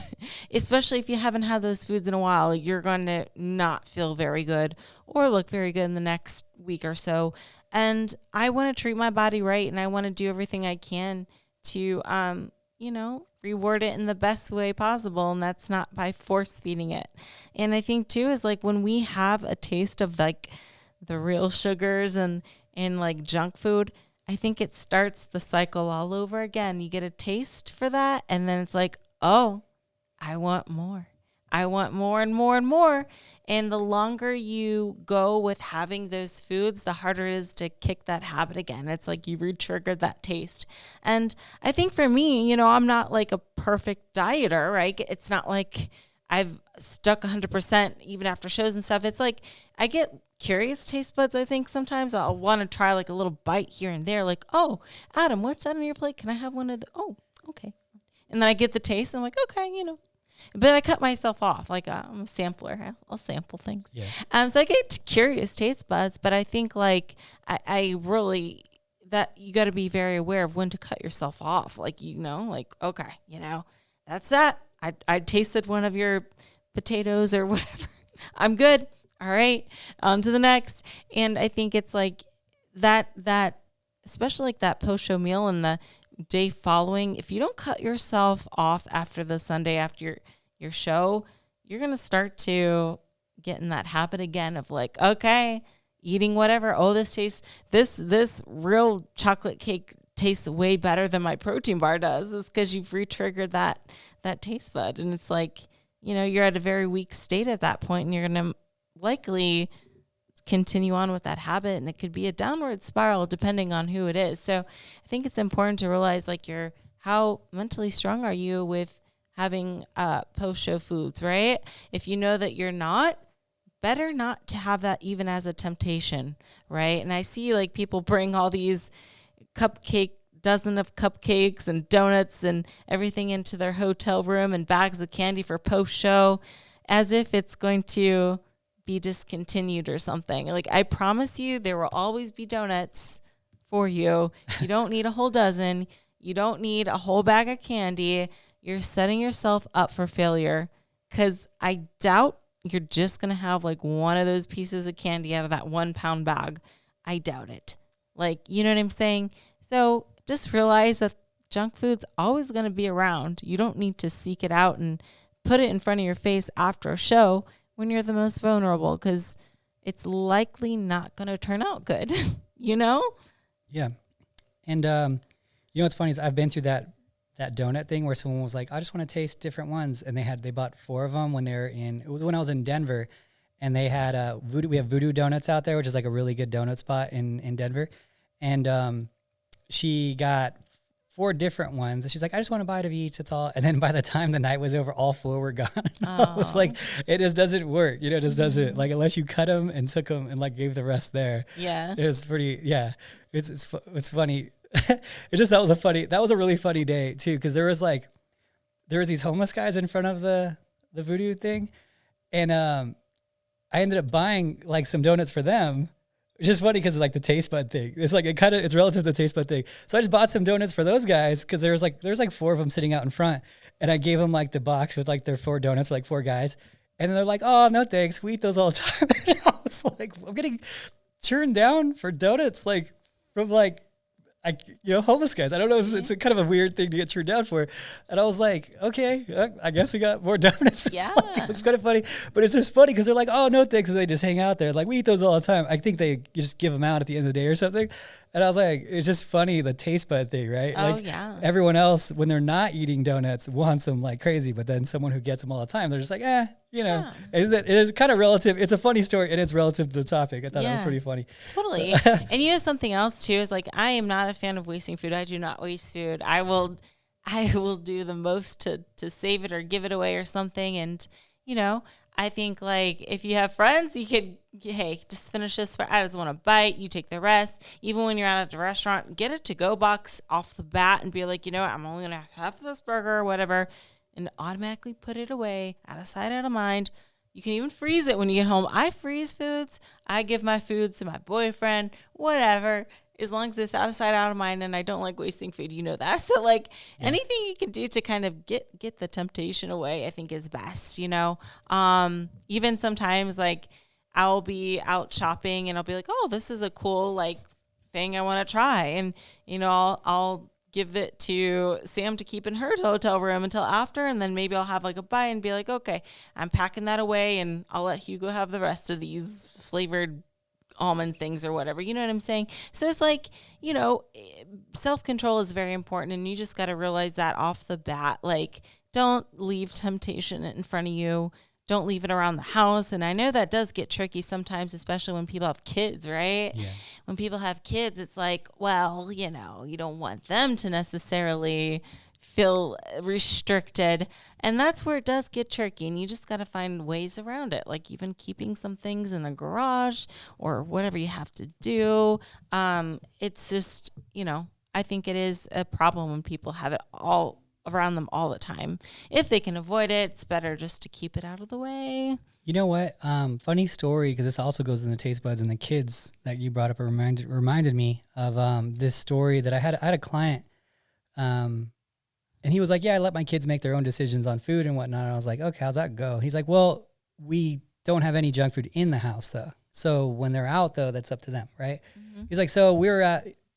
especially if you haven't had those foods in a while. You're going to not feel very good or look very good in the next week or so. And I want to treat my body right, and I want to do everything I can to, reward it in the best way possible, and that's not by force feeding it. And I think too is like when we have a taste of like the real sugars and like junk food, I think it starts the cycle all over again. You get a taste for that, and then it's like, oh, I want more. I want more and more and more. And the longer you go with having those foods, the harder it is to kick that habit again. It's like you re-triggered that taste. And I think for me, I'm not like a perfect dieter, right? It's not like I've stuck 100% even after shows and stuff. It's like I get curious taste buds. I think sometimes I'll want to try like a little bite here and there. Like, oh, Adam, what's that on your plate? Can I have one of the, oh, okay. And then I get the taste and I'm like, okay, But I cut myself off. Like I'm a sampler. I'll sample things. Yeah. So I get curious taste buds, but I think like I really that you got to be very aware of when to cut yourself off. Like like okay, that's that. I tasted one of your potatoes or whatever. I'm good. All right. On to the next. And I think it's like that, especially like that post-show meal and the day following, if you don't cut yourself off after the Sunday after your show, you're going to start to get in that habit again of like, okay, eating whatever. Oh, this real chocolate cake tastes way better than my protein bar does. It's because you've re-triggered that taste bud. And it's like, you're at a very weak state at that point, and you're going to likely continue on with that habit, and it could be a downward spiral depending on who it is. So I think it's important to realize like how mentally strong are you with having post-show foods, right? If you know that you're not, better not to have that even as a temptation, right? And I see like people bring all these dozen of cupcakes and donuts and everything into their hotel room and bags of candy for post-show as if it's going to be discontinued or something. Like, I promise you there will always be donuts for you. You don't need a whole dozen. You don't need a whole bag of candy. You're setting yourself up for failure, because I doubt you're just going to have like one of those pieces of candy out of that 1 pound bag. I doubt it. Like, you know what I'm saying? So just realize that junk food's always going to be around. You don't need to seek it out and put it in front of your face after a show when you're the most vulnerable, because it's likely not going to turn out good, Yeah. And, what's funny is I've been through that donut thing where someone was like, I just want to taste different ones. And they bought 4 of them when it was when I was in Denver, and they had we have Voodoo Donuts out there, which is like a really good donut spot in Denver. And, she got 4 different ones. And she's like, I just want a bite of each. That's all. And then by the time the night was over, all 4 were gone. I was like, it just doesn't work. It just doesn't, like, unless you cut them and took them and like gave the rest there. Yeah. It was pretty, yeah. It's funny. That was a really funny day too. Cause there was these homeless guys in front of the Voodoo thing. And, I ended up buying like some donuts for them. It's just funny because of like the taste bud thing. It's like it's relative to the taste bud thing. So I just bought some donuts for those guys because there's like 4 of them sitting out in front, and I gave them like the box with like their 4 donuts for like 4 guys, and they're like, "Oh no, thanks. We eat those all the time." And I was like, I'm getting turned down for donuts like from like homeless guys. I don't know. It's a kind of a weird thing to get turned down for. And I was like, okay, I guess we got more donuts. Yeah. It's kind of funny, but it's just funny because they're like, oh, no, thanks. And they just hang out there. Like, we eat those all the time. I think they just give them out at the end of the day or something. And I was like, it's just funny, the taste bud thing, right? Oh, like, yeah. Everyone else, when they're not eating donuts, wants them like crazy. But then someone who gets them all the time, they're just like, Yeah. It is kind of relative. It's a funny story, and it's relative to the topic. I thought it was pretty funny. Totally. And something else too is like, I am not a fan of wasting food. I do not waste food. I will do the most to save it or give it away or something. And, I think like if you have friends, you could, hey, just finish this. I just want a bite. You take the rest. Even when you're out at the restaurant, get a to-go box off the bat and be like, what, I'm only going to have half this burger or whatever, and automatically put it away, out of sight, out of mind. You can even freeze it when you get home. I freeze foods. I give my foods to my boyfriend, whatever, as long as it's out of sight, out of mind, and I don't like wasting food. You know that. So like anything you can do to kind of get the temptation away, I think is best, Even sometimes like I'll be out shopping and I'll be like, oh, this is a cool like thing I want to try. And, I'll give it to Sam to keep in her hotel room until after, and then maybe I'll have like a bite and be like, okay, I'm packing that away, and I'll let Hugo have the rest of these flavored almond things or whatever. You know what I'm saying? So it's like, self-control is very important, and you just got to realize that off the bat. Like, don't leave temptation in front of you. Don't leave it around the house. And I know that does get tricky sometimes, especially when people have kids, right? Yeah. When people have kids, it's like, well, you don't want them to necessarily feel restricted. And that's where it does get tricky. And you just got to find ways around it, like even keeping some things in the garage or whatever you have to do. It's just, I think it is a problem when people have it all around them all the time. If they can avoid it, it's better just to keep it out of the way. You know what? Funny story, because this also goes in the taste buds and the kids that you brought up. Reminded me of this story that I had a client. And he was like, yeah, I let my kids make their own decisions on food and whatnot. And I was like, okay, how's that go? He's like, well, we don't have any junk food in the house though. So when they're out though, that's up to them, right? He's like, so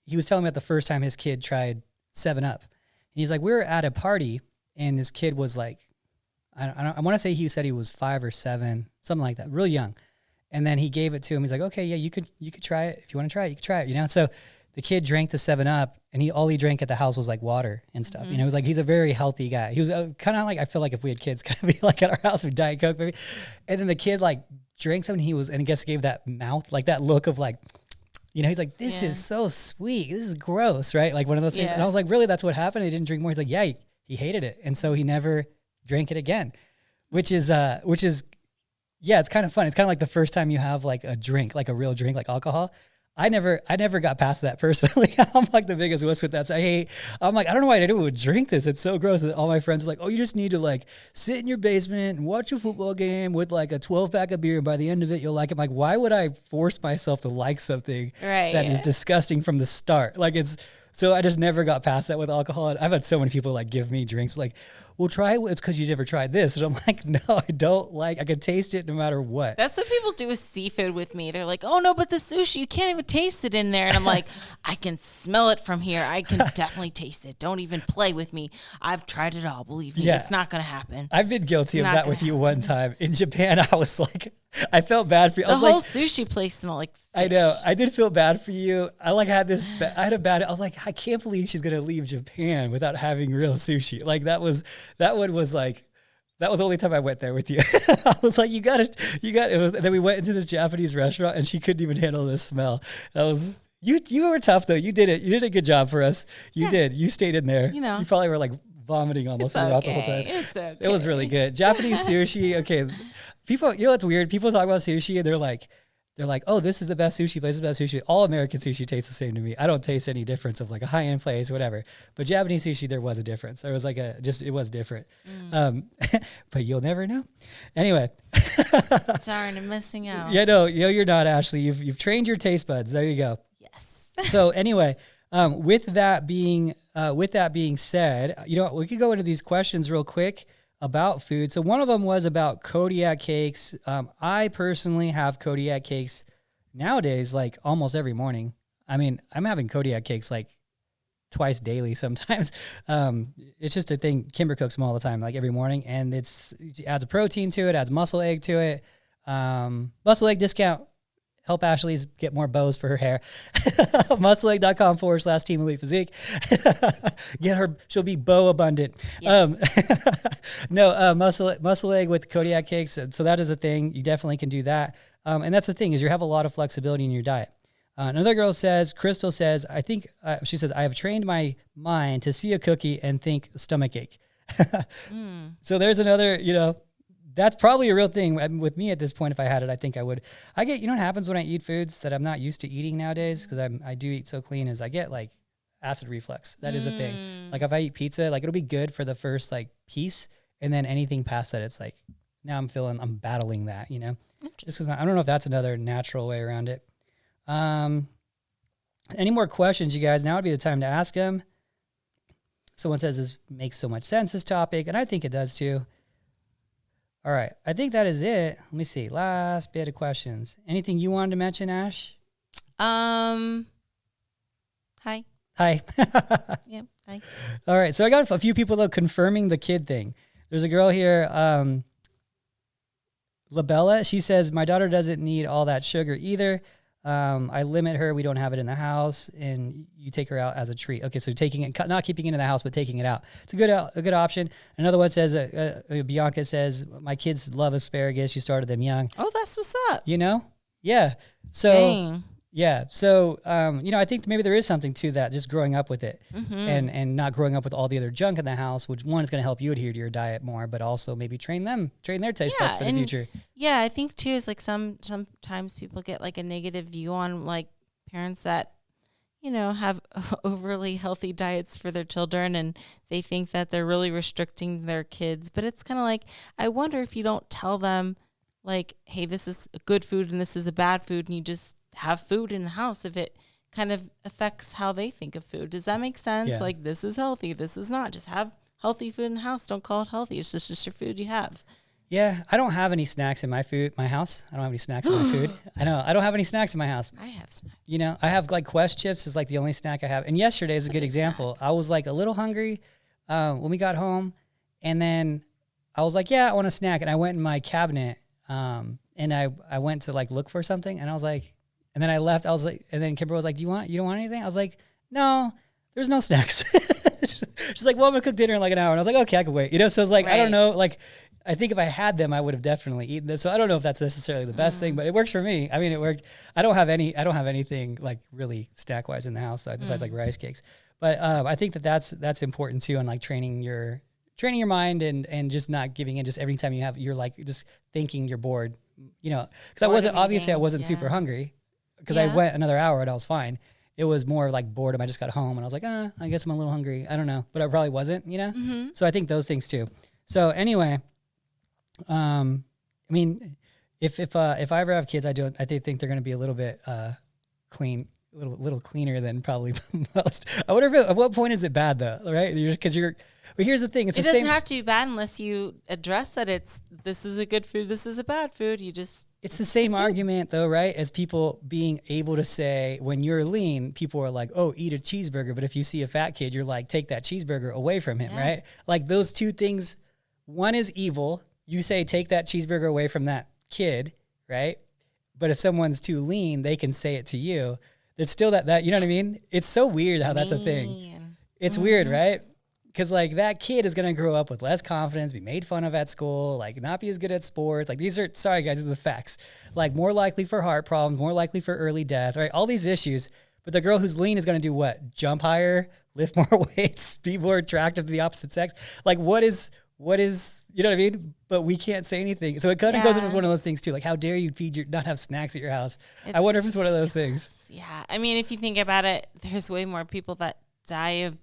he was telling me about the first time his kid tried 7-Up. And he's like, we were at a party and his kid was like, I want to say he said he was 5 or 7, something like that, real young. And then he gave it to him. He's like, okay, yeah, you could try it. If you want to try it, you can try it, you know? So the kid drank the 7-Up and all he drank at the house was like water and stuff. You know, it was like, he's a very healthy guy. He was kind of like, I feel like if we had kids, kind of be like at our house with Diet Coke, maybe. And then the kid like drank some and I guess gave that mouth, like that look of like, you know, he's like, this is so sweet. This is gross, right? Like one of those things. And I was like, really, that's what happened? He didn't drink more. He's like, yeah, he hated it. And so he never drank it again, which is, yeah, it's kind of fun. It's kind of like the first time you have like a drink, like a real drink, like alcohol. I never got past that personally. I'm like the biggest wuss with that. So I'm like, I don't know why anyone would drink this. It's so gross. That all my friends are like, oh, you just need to like sit in your basement and watch a football game with like a 12-pack of beer. And by the end of it, you'll like it. I'm like, why would I force myself to like something that is disgusting from the start? Like so I just never got past that with alcohol. And I've had so many people like give me drinks like, well, try it. It's because you never tried this. And I'm like, no, I don't like, I can taste it no matter what. That's what people do with seafood with me. They're like, oh no, but the sushi, you can't even taste it in there. And I'm like, I can smell it from here. I can definitely taste it. Don't even play with me. I've tried it all. Believe me, it's not going to happen. I've been guilty of that with you one time. In Japan, I was like, I felt bad for you. The whole sushi place smelled like fish. I know. I did feel bad for you. I was like, I can't believe she's going to leave Japan without having real sushi. Like that was the only time I went there with you. I was like, you got it. And then we went into this Japanese restaurant and she couldn't even handle the smell. That was, you were tough though. You did it. You did a good job for us. You did. You stayed in there. You know, you probably were like vomiting almost throughout the whole time. It's okay. It was really good. Japanese sushi. Okay. People, you know what's weird? People talk about sushi and they're like, oh, this is the best sushi place, the best sushi. All American sushi tastes the same to me. I don't taste any difference of like a high-end place, whatever. But Japanese sushi, there was a difference. There was like it was different. But you'll never know. Anyway. Darn, I'm missing out. Yeah, no, you're not, Ashley. You've trained your taste buds. There you go. Yes. So anyway, with that being said, you know what, we could go into these questions real quick about food. So one of them was about Kodiak cakes. I personally have Kodiak cakes nowadays, like almost every morning. I mean, I'm having Kodiak cakes like twice daily sometimes. It's just a thing. Kimber cooks them all the time, like every morning. And it adds a protein to it, adds muscle egg to it. Muscle egg discount. Help Ashley's get more bows for her hair. muscleegg.com/Team Elite Physique. Get her, she'll be bow abundant. Yes. Muscle egg with Kodiak cakes. So that is a thing. You definitely can do that. And that's the thing is you have a lot of flexibility in your diet. Another girl says, Crystal says, she says, I have trained my mind to see a cookie and think stomach ache. So there's another, that's probably a real thing with me at this point. If I had it, I think I would. I get, what happens when I eat foods that I'm not used to eating nowadays, because I do eat so clean, is I get like acid reflux. That is a thing. Like if I eat pizza, like it'll be good for the first like piece, and then anything past that, it's like now I'm battling that, Just 'cause I don't know if that's another natural way around it. Any more questions, you guys? Now would be the time to ask them. Someone says this makes so much sense, this topic, and I think it does too. All right. I think that is it. Let me see. Last bit of questions. Anything you wanted to mention, Ash? Hi. Hi. Yep. Hi. All right. So I got a few people, though, confirming the kid thing. There's a girl here, Labella. She says, my daughter doesn't need all that sugar either. I limit her. We don't have it in the house, and you take her out as a treat. Okay, so taking it, not keeping it in the house, but taking it out. It's a good option. Another one says, Bianca says, my kids love asparagus. She started them young. Oh, that's what's up. Yeah. So, Dang. Yeah. So, I think maybe there is something to that, just growing up with it and not growing up with all the other junk in the house, which one is going to help you adhere to your diet more, but also maybe train their taste buds for the future. Yeah. I think too, is like sometimes people get like a negative view on like parents that, have overly healthy diets for their children, and they think that they're really restricting their kids. But it's kind of like, I wonder if you don't tell them like, hey, this is a good food and this is a bad food, and you just have food in the house, if it kind of affects how they think of food. Does that make sense? Yeah. Like, this is healthy, this is not. Just have healthy food in the house. Don't call it healthy. It's just your food you have. Yeah, I don't have any snacks in my house. I don't have any snacks in my food. I know. I don't have any snacks in my house. I have snacks. You know, I have like Quest chips is like the only snack I have. And yesterday is a good example. I was like a little hungry when we got home. And then I was like, yeah, I want a snack. And I went in my cabinet and I went to like look for something. And I was like, and then I left. I was like, and then Kimber was like, you don't want anything? I was like, no, there's no snacks. She's like, well, I'm going to cook dinner in like an hour. And I was like, okay, I can wait. You know, so I was like, I don't know. Like, I think if I had them, I would have definitely eaten them. So I don't know if that's necessarily the best thing, but it works for me. I mean, it worked. I don't have anything like really snack wise in the house besides like rice cakes. But I think that's important too, on like training your mind and just not giving in. Just every time you're like just thinking you're bored, you know. Because I wasn't super hungry because I went another hour and I was fine. It was more like boredom. I just got home and I was like, I guess I'm a little hungry. I don't know, but I probably wasn't, you know. Mm-hmm. So I think those things too. So anyway. I mean, if I ever have kids, I think they're going to be a little bit clean, a little cleaner than probably most. I wonder at what point is it bad though, right? But here's the thing: it doesn't have to be bad unless you address that this is a good food, this is a bad food. It's the same argument though, right? As people being able to say, when you're lean, people are like, oh, eat a cheeseburger. But if you see a fat kid, you're like, take that cheeseburger away from him, right? Like those two things, one is evil. You say, take that cheeseburger away from that kid, right? But if someone's too lean, they can say it to you. It's still that you know what I mean? It's so weird how that's a thing. It's weird, right? Because like that kid is going to grow up with less confidence, be made fun of at school, like not be as good at sports. Like sorry guys, these are the facts. Like more likely for heart problems, more likely for early death, right? All these issues. But the girl who's lean is going to do what? Jump higher, lift more weights, be more attractive to the opposite sex. Like what is, you know what I mean? But we can't say anything. So it kind of goes into one of those things too. Like how dare you not have snacks at your house? I wonder if it's one of those things. Yeah. I mean, if you think about it, there's way more people that die of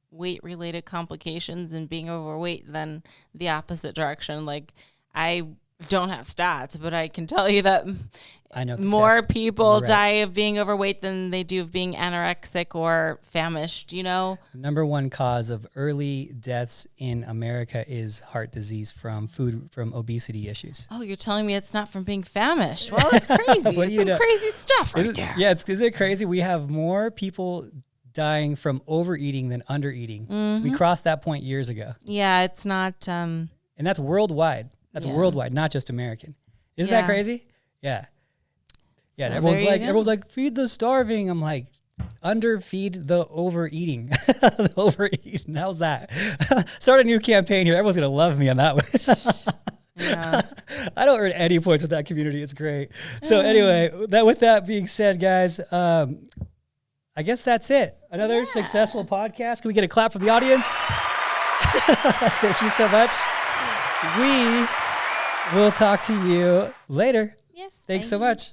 weight related complications and being overweight than the opposite direction. Like I don't have stats, but I can tell you that I know more people die of being overweight than they do of being anorexic or famished, you know? Number one cause of early deaths in America is heart disease from obesity issues. Oh, you're telling me it's not from being famished? Well, that's crazy. It's some crazy stuff right there. Yeah, is it crazy? We have more people dying from overeating than undereating. Mm-hmm. We crossed that point years ago. Yeah, it's not... and that's worldwide. That's worldwide, not just American. Isn't that crazy? Yeah. Yeah, so everyone's like, feed the starving. I'm like, underfeed the overeating. The overeating. How's that? Start a new campaign here. Everyone's going to love me on that one. Yeah. I don't earn any points with that community. It's great. So anyway, with that being said, guys, I guess that's it. Another successful podcast. Can we get a clap from the audience? Thank you so much. We will talk to you later. Yes. Thanks so much.